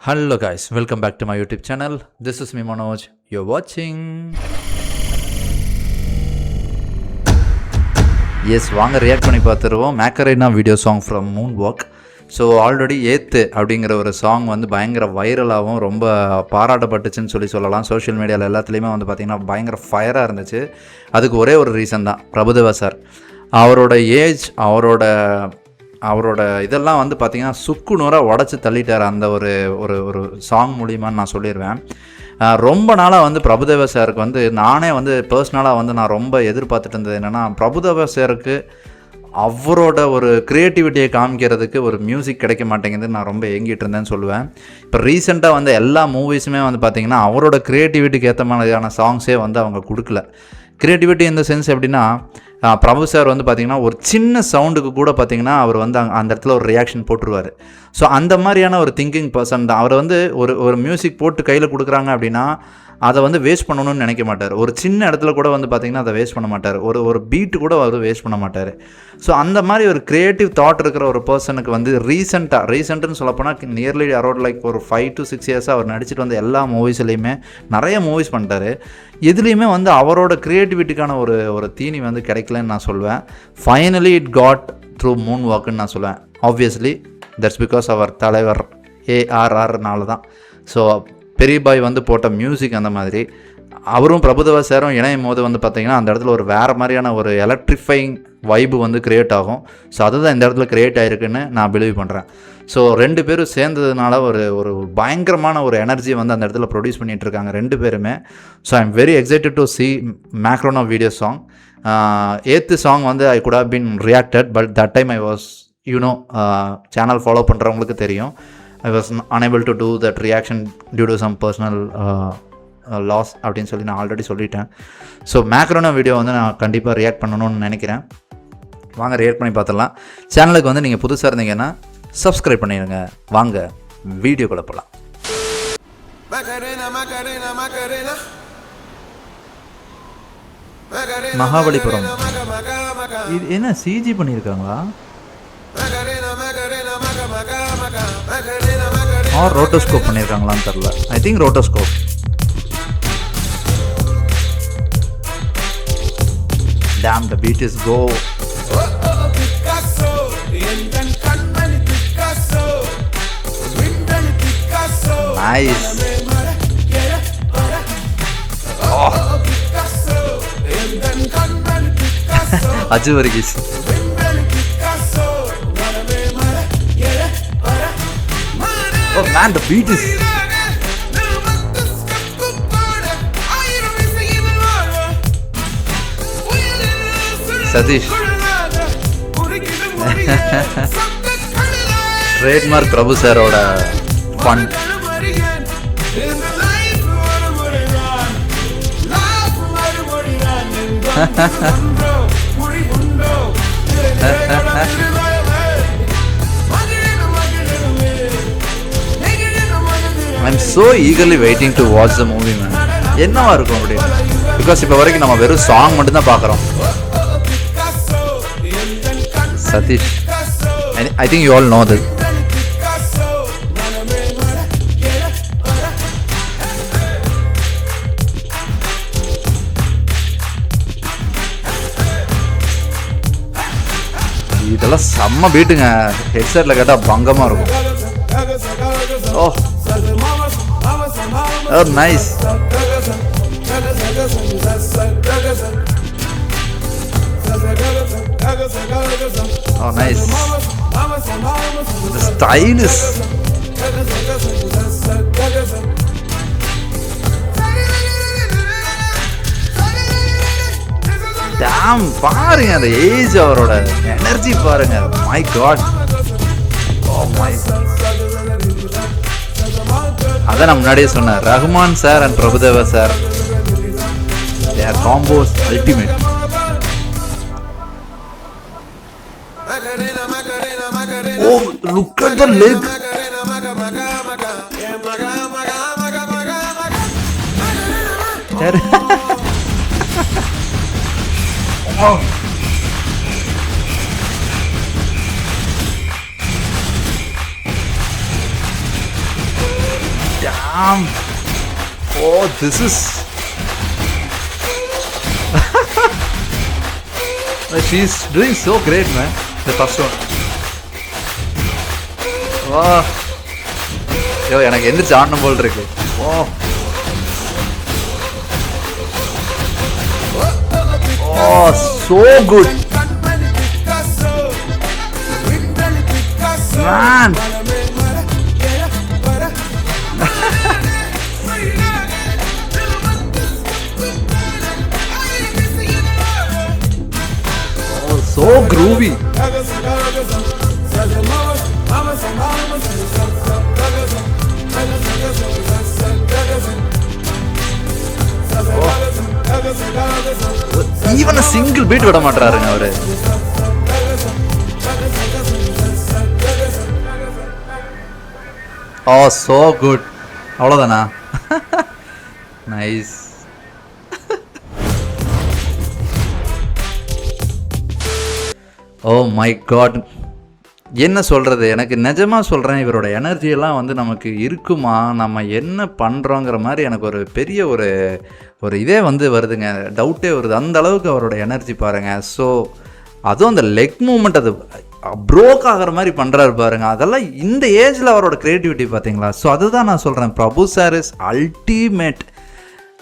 Hello guys, welcome back to my YouTube channel. This is me Manoj. You're watching. Yes, வாங்க react பண்ணி பார்த்துருவோம். Macarena video song from Moon Walk. So already ஏத்து அப்படிங்கிற ஒரு song வந்து பயங்கர வைரலாகவும் ரொம்ப பாராட்டப்பட்டுச்சுன்னு சொல்லலாம். சோஷியல் மீடியாவில் எல்லாத்துலேயுமே வந்து பார்த்திங்கன்னா பயங்கர ஃபயராக இருந்துச்சு. அதுக்கு ஒரே ஒரு ரீசன் தான், பிரபுதேவா சார். அவரோட ஏஜ், அவரோட இதெல்லாம் வந்து பார்த்திங்கன்னா சுக்கு நூறாக உடச்சி தள்ளிட்டார் அந்த ஒரு ஒரு ஒரு சாங் மூலியமான்னு நான் சொல்லிடுவேன். ரொம்ப நாளாக வந்து பிரபுதேவா சாருக்கு வந்து நானே வந்து பர்சனலாக வந்து நான் ரொம்ப எதிர்பார்த்துட்டு இருந்தது என்னென்னா, பிரபுதேவா சாருக்கு அவரோட ஒரு க்ரியேட்டிவிட்டியை காமிக்கிறதுக்கு ஒரு மியூசிக் கிடைக்க மாட்டேங்குதுன்னு நான் ரொம்ப ஏங்கிட்டு இருந்தேன்னு சொல்லுவேன். இப்போ ரீசெண்டாக வந்து எல்லா மூவிஸுமே வந்து பார்த்திங்கன்னா அவரோட க்ரியேட்டிவிட்டிக்கு ஏற்ற மாதிரியான சாங்ஸே வந்து அவங்க கொடுக்கல. க்ரியேட்டிவிட்டி இந்த சென்ஸ் எப்படின்னா, பிரபு சார் வந்து பார்த்திங்கன்னா ஒரு சின்ன சவுண்டுக்கு கூட பார்த்திங்கன்னா அவர் வந்து அந்த இடத்துல ஒரு ரியாக்ஷன் போட்டுருவார். ஸோ அந்த மாதிரியான ஒரு திங்கிங் பர்சன் தான் அவர். வந்து ஒரு மியூசிக் போட்டு கையில் கொடுக்குறாங்க அப்படின்னா அதை வந்து வேஸ்ட் பண்ணணும்னு நினைக்க மாட்டார். ஒரு சின்ன இடத்துல கூட வந்து பார்த்திங்கன்னா அதை வேஸ்ட் பண்ண மாட்டார். ஒரு பீட்டு கூட அவர் வேஸ்ட் பண்ண மாட்டார். ஸோ அந்த மாதிரி ஒரு க்ரியேட்டிவ் தாட் இருக்கிற ஒரு பர்சனுக்கு வந்து ரீசெண்ட்டுன்னு சொல்லப்போனால் நியர்லி அரௌண்ட் லைக் ஒரு 5 to 6 இயர்ஸாக அவர் நடிச்சிட்டு வந்த எல்லா மூவிஸ்லேயுமே நிறைய மூவிஸ் பண்ணிட்டார். எதுலேயுமே வந்து அவரோட க்ரியேட்டிவிட்டிக்கான ஒரு தீனி வந்து கிடைக்கலன்னு நான் சொல்வேன். Finally it got through Moon வாக்குன்னு நான் சொல்லுவேன். ஆப்வியஸ்லி தட்ஸ் பிகாஸ் அவர் தலைவர் ARRனால தான். ஸோ பெரிய பாய் வந்து போட்ட மியூசிக் அந்த மாதிரி அவரும் பிரபுதேவா சாரும் இணையும் போது வந்து பார்த்திங்கன்னா அந்த இடத்துல ஒரு வேறு மாதிரியான ஒரு எலக்ட்ரிஃபைங் வைப்பு வந்து க்ரியேட் ஆகும். ஸோ அதுதான் இந்த இடத்துல க்ரியேட் ஆகிருக்குன்னு நான் பிலீவ் பண்ணுறேன். ஸோ 2 பேரும் சேர்ந்ததுனால ஒரு பயங்கரமான ஒரு எனர்ஜி வந்து அந்த இடத்துல ப்ரொடியூஸ் பண்ணிகிட்ருக்காங்க 2 பேருமே. So I am very excited to see Macarena video song. ஏத்து சாங் வந்து I could have been reacted, but that time I was channel follow பண்ணுறவங்களுக்கு தெரியும், I was unable to do that reaction due to some personal loss அப்படின்னு சொல்லி நான் already சொல்லிட்டேன். So மேக்ரோனா video வந்து நான் கண்டிப்பாக ரியாக்ட் பண்ணணும்னு நினைக்கிறேன். வாங்க ரியாக்ட் பண்ணி பார்த்துடலாம். சேனலுக்கு வந்து நீங்கள் புதுசாக இருந்தீங்கன்னா சப்ஸ்கிரைப் பண்ணிடுங்க. வாங்க வீடியோக்குள்ள போகலாம். மகாபலிபுரம் இது என்ன சிஜி பண்ணியிருக்காங்களா? ஆர் ரோட்டோஸ்கோப் பண்ணியிருக்காங்களான்னு தெரில. I think rotoscope. Damn, the beat is go. Nice. Oh. Ajju Varghese. Oh man, the beat is... Satish. Trademark Prabhu sir oda fun. I'm so eagerly waiting to watch the movie, man. என்னவா இருக்கும் அப்படி? Because இப்போ வரைக்கும் நம்ம வெறும் song மட்டும்தான் பார்க்குறோம். Satish, I think you all know this. இதெல்லாம் செம்ம பீட்டுங்க. ஹெட்செட்டில் கேட்டால் பங்கமாக இருக்கும். ஓ oh nice. Oh nice. The style is damn. பாருங்க அந்த ஏஜ், அவரோட எனர்ஜி பாருங்க. My god. Oh my. அதான் நான் முன்னாடியே சொன்னேன், Rahman sir and Prabhudeva sir, their combos ultimate. Oh, look at the leg. Oh. Damn. Oh, this is... She's doing so great, man. The first one. Wow. Yo, எனக்கு எந்திரிச்சு ஆடணும் போல் இருக்கு. Oh. Oh, so good. Man. Oh, so groovy. Even a single beat விட மாட்டாருங்க அவரு. Oh, so good. அவ்வளோதானா? Nice. Oh my god. என்ன சொல்கிறது, எனக்கு நிஜமாக சொல்கிறேன், இவரோட எனர்ஜியெல்லாம் வந்து நமக்கு இருக்குமா, நம்ம என்ன பண்ணுறோங்கிற மாதிரி எனக்கு ஒரு பெரிய ஒரு இதே வந்து வருதுங்க, டவுட்டே வருது. அந்த அளவுக்கு அவரோட எனர்ஜி பாருங்கள். ஸோ அதுவும் அந்த லெக் மூமெண்ட் அது ப்ரோக் ஆகிற மாதிரி பண்ணுறாரு பாருங்க. அதெல்லாம் இந்த ஏஜில் அவரோட க்ரியேட்டிவிட்டி பார்த்தீங்களா? ஸோ அதுதான் நான் சொல்கிறேன், Prabhu sir is ultimate.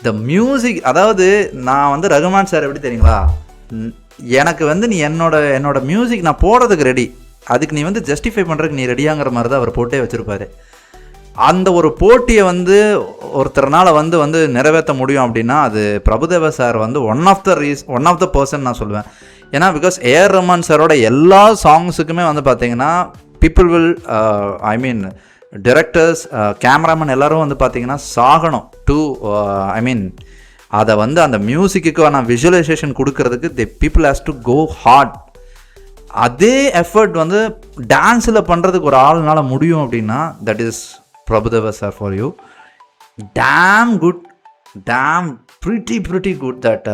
The music, அதாவது நான் வந்து ரகுமான் சார் எப்படி தெரியுங்களா, எனக்கு வந்து நீ என்னோட மியூசிக் நான் போடுறதுக்கு ரெடி, அதுக்கு நீ வந்து ஜஸ்டிஃபை பண்ணுறதுக்கு நீ ரெடியாங்கிற மாதிரி தான் அவர் போட்டே வச்சுருப்பாரு. அந்த ஒரு போட்டியை வந்து ஒருத்தர்னால் வந்து நிறைவேற்ற முடியும் அப்படின்னா அது பிரபுதேவா சார் வந்து ஒன் ஆஃப் த பர்சன் நான் சொல்லுவேன். ஏன்னா பிகாஸ் ஏஆர் ரஹ்மான் சாரோட எல்லா சாங்ஸுக்குமே வந்து பார்த்தீங்கன்னா பீப்புள் வில் டிரெக்டர்ஸ், கேமராமேன் எல்லோரும் வந்து பார்த்தீங்கன்னா சாகணும் டு அதை வந்து அந்த மியூசிக்குக்கான விஷுவலைசேஷன் கொடுக்கறதுக்கு people has to go hard. அதே எஃபர்ட் வந்து டான்ஸில் பண்ணுறதுக்கு ஒரு ஆள்னால முடியும் அப்படின்னா that is Prabhudeva sir for you. Damn good, damn pretty good that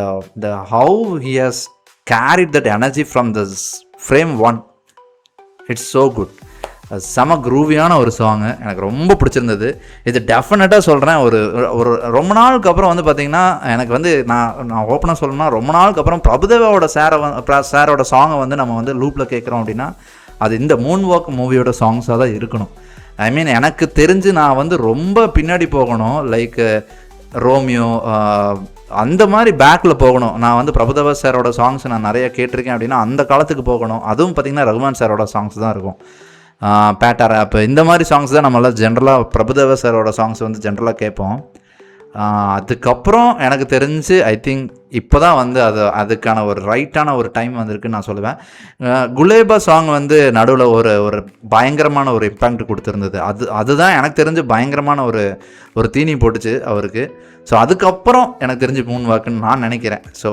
the how he has carried that energy from the frame one. It's so good. செம குரூவியான ஒரு சாங்கு, எனக்கு ரொம்ப பிடிச்சிருந்தது. இது டெஃபினட்டாக சொல்கிறேன், ஒரு ரொம்ப நாளுக்கு அப்புறம் வந்து பார்த்திங்கன்னா எனக்கு வந்து நான் ஓப்பனாக சொல்லணும்னா ரொம்ப நாளுக்கு அப்புறம் பிரபுதேவாவோட சாரோட சாங்கை வந்து நம்ம வந்து லூப்பில் கேட்குறோம் அப்படின்னா அது இந்த மூன் வாக் மூவியோட சாங்ஸாக தான் இருக்கணும். எனக்கு தெரிஞ்சு நான் வந்து ரொம்ப பின்னாடி போகணும், லைக் ரோமியோ அந்த மாதிரி பேக்கில் போகணும். நான் வந்து பிரபுதேவா சாரோட சாங்ஸ் நான் நிறைய கேட்டிருக்கேன் அப்படின்னா அந்த காலத்துக்கு போகணும். அதுவும் பார்த்திங்கன்னா ரகுமான் சாரோட சாங்ஸ் தான் இருக்கும். பேட்டா ரேப் இந்த மாதிரி சாங்ஸ் தான் நம்மளாம் ஜென்ரலாக பிரபுதேவா சாரோட சாங்ஸ் வந்து ஜென்ரலாக கேட்போம். அதுக்கப்புறம் எனக்கு தெரிஞ்சு ஐ திங்க் இப்போ தான் வந்து அதுக்கான ஒரு ரைட்டான ஒரு டைம் வந்திருக்குன்னு நான் சொல்லுவேன். குலேபா சாங் வந்து நடுவில் ஒரு பயங்கரமான ஒரு இம்பேக்ட் கொடுத்துருந்தது. அதுதான் எனக்கு தெரிஞ்சு பயங்கரமான ஒரு தீனி போட்டுச்சு அவருக்கு. ஸோ அதுக்கப்புறம் எனக்கு தெரிஞ்சு மூன் வாக்குன்னு நான் நினைக்கிறேன். ஸோ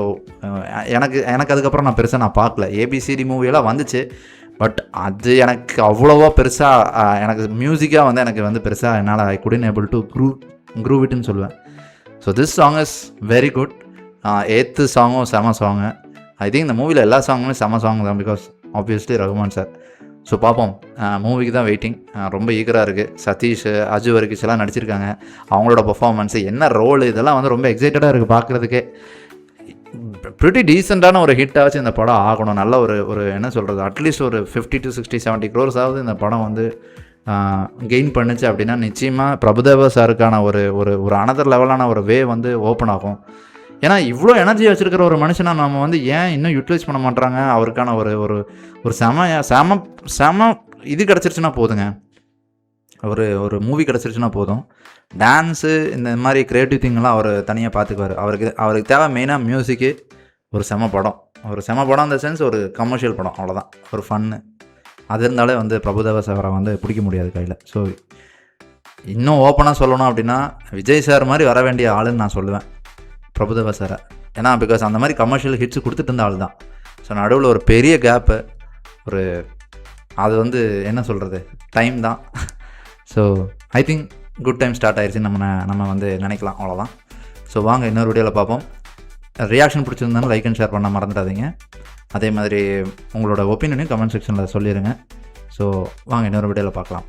எனக்கு அதுக்கப்புறம் நான் பெருசாக நான் பார்க்கல. ஏபிசிடி மூவியெல்லாம் வந்துச்சு, பட் அது எனக்கு அவ்வளோவா பெருசாக எனக்கு மியூசிக்காக வந்து எனக்கு வந்து பெருசாக என்னால் I couldn't able to groove இட்னு சொல்லுவேன். So this song is very good. 8th சாங்கும் செம சாங்கு. ஐ திங்க் இந்த மூவியில் எல்லா சாங்குமே செம சாங் தான், because obviously Rahman sir. So பார்ப்போம், மூவிக்கு தான் வெயிட்டிங். ரொம்ப ஈகராக இருக்குது. சதீஷ், அஜு வர்கீஸ் எல்லாம் நடிச்சிருக்காங்க. அவங்களோட பர்ஃபார்மன்ஸு, என்ன ரோல், இதெல்லாம் வந்து ரொம்ப எக்ஸைட்டடாக இருக்குது பார்க்குறதுக்கே. ப்ரிட்டி டீசெண்டான ஒரு ஹிட்டாச்சு இந்த படம் ஆகணும். நல்ல ஒரு என்ன சொல்கிறது, அட்லீஸ்ட் ஒரு 50 to 60, 70 crores ஆகுது இந்த படம் வந்து கெயின் பண்ணுச்சு அப்படின்னா நிச்சயமாக பிரபுதேவா சாருக்கான ஒரு அனதர் லெவலான ஒரு வே வந்து ஓப்பன் ஆகும். ஏன்னா இவ்வளோ எனர்ஜி வச்சுருக்கிற ஒரு மனுஷனை நம்ம வந்து ஏன் இன்னும் யூட்டிலைஸ் பண்ண மாட்டாங்க? அவருக்கான ஒரு செம இது கிடச்சிருச்சுன்னா போதுங்க, ஒரு மூவி கிடச்சிருச்சுன்னா போதும். டான்ஸு இந்த மாதிரி க்ரியேட்டிவ் திங்கெலாம் அவர் தனியாக பார்த்துக்குவார். அவருக்கு தேவை மெயினாக மியூசிக்கு, ஒரு செம படம் இந்த சென்ஸ் ஒரு கமர்ஷியல் படம், அவ்வளோதான். ஒரு ஃபன்னு அது இருந்தாலே வந்து பிரபுதேவா சாரை வந்து பிடிக்க முடியாது கையில். ஸோ இன்னும் ஓப்பனாக சொல்லணும் அப்படின்னா விஜய் சார் மாதிரி வர வேண்டிய ஆளுன்னு நான் சொல்லுவேன் பிரபுதேவா சாரை. ஏன்னா பிகாஸ் அந்த மாதிரி கமர்ஷியல் ஹிட்ஸ் கொடுத்துட்டு இருந்த ஆள் தான். ஸோ நடுவில் ஒரு பெரிய கேப்பு, அது வந்து என்ன சொல்கிறது, டைம் தான். So I think good time start ஆயிடுச்சுன்னு நம்ம வந்து நினைக்கலாம், அவ்வளோதான். ஸோ வாங்க இன்னொரு வீடியோவில் பார்ப்போம். ரியாக்ஷன் பிடிச்சிருந்தாலும் லைக் அண்ட் ஷேர் பண்ண மறந்துடாதீங்க. அதே மாதிரி உங்களோட ஒப்பீனியனையும் கமெண்ட் செக்ஷனில் சொல்லிடுங்க. ஸோ வாங்க இன்னொரு வீடியோவில் பார்க்கலாம்.